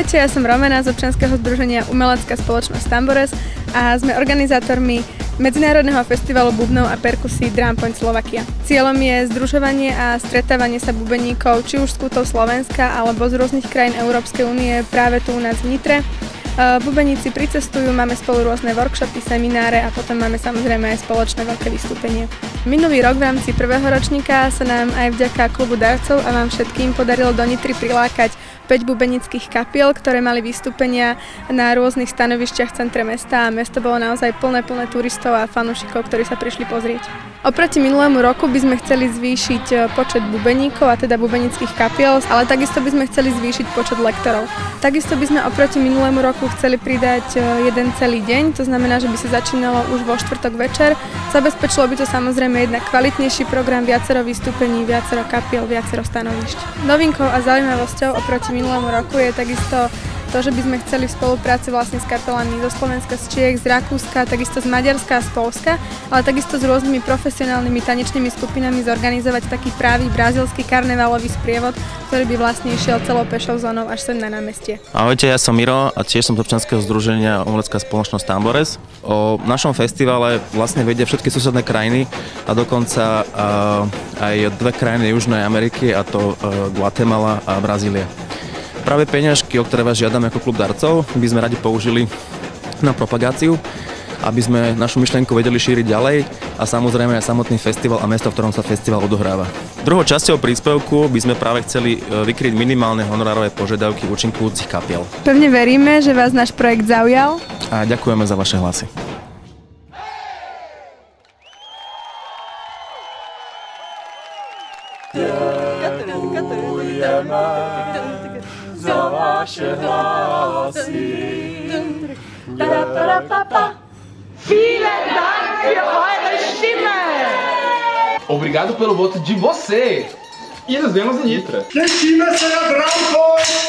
Ahojte, ja som Romena z občianskeho združenia Umelecká spoločnosť Tambores a sme organizátormi Medzinárodného festivalu bubnov a perkusí Drum Point Slovakia. Cieľom je združovanie a stretávanie sa bubeníkov či už z kútov Slovenska alebo z rôznych krajín Európskej únie práve tu u nás v Nitre. Bubeníci pricestujú, máme spolu rôzne workshopy, semináre a potom máme samozrejme aj spoločné veľké vystúpenie. Minulý rok v rámci prvého ročníka sa nám aj vďaka klubu darcov a vám všetkým podarilo do Nitry prilákať 5 bubenických kapiel, ktoré mali vystúpenia na rôznych stanovišťach v centre mesta a mesto bolo naozaj plné turistov a fanúšikov, ktorí sa prišli pozrieť. Oproti minulému roku by sme chceli zvýšiť počet bubeníkov, a teda bubenických kapiel, ale takisto by sme chceli zvýšiť počet lektorov. Takisto by sme oproti minulému roku chceli pridať jeden celý deň, to znamená, že by sa začínalo už vo štvrtok večer. Zabezpečilo by to samozrejme jednak kvalitnejší program, viacero vystúpení, viacero kapiel, viacero stanovišť. Novinkou a zaujímavosťou oproti minulému roku je takisto to, že by sme chceli v spolupráci vlastne s kapelami zo Slovenska, z Čiech, z Rakúska, takisto z Maďarska a z Poľska, ale takisto s rôznymi profesionálnymi tanečnými skupinami zorganizovať taký právý brazílsky karnevalový sprievod, ktorý by vlastne išiel celou pešou zónou až sem na námestie. Ahojte, ja som Miro a tiež som z občianskeho združenia Umelecká spoločnosť Tambores. O našom festivale vlastne vedia všetky susedné krajiny a dokonca aj dve krajiny Južnej Ameriky, a to Guatemala a Brazília. Práve peňažky, o ktoré vás žiadame ako klub darcov, by sme radi použili na propagáciu, aby sme našu myšlienku vedeli šíriť ďalej a samozrejme aj samotný festival a mesto, v ktorom sa festival odohráva. Druhou časťou príspevku by sme práve chceli vykryť minimálne honorárové požiadavky účinkujúcich kapiel. Pevne veríme, že vás náš projekt zaujal. A ďakujeme za vaše hlasy. Za vaše hlasy. Vielen Dank für eure Stimme. Obrigado pelo voto de você. E nos vemos em Nitra. Destina-se a Drum Point!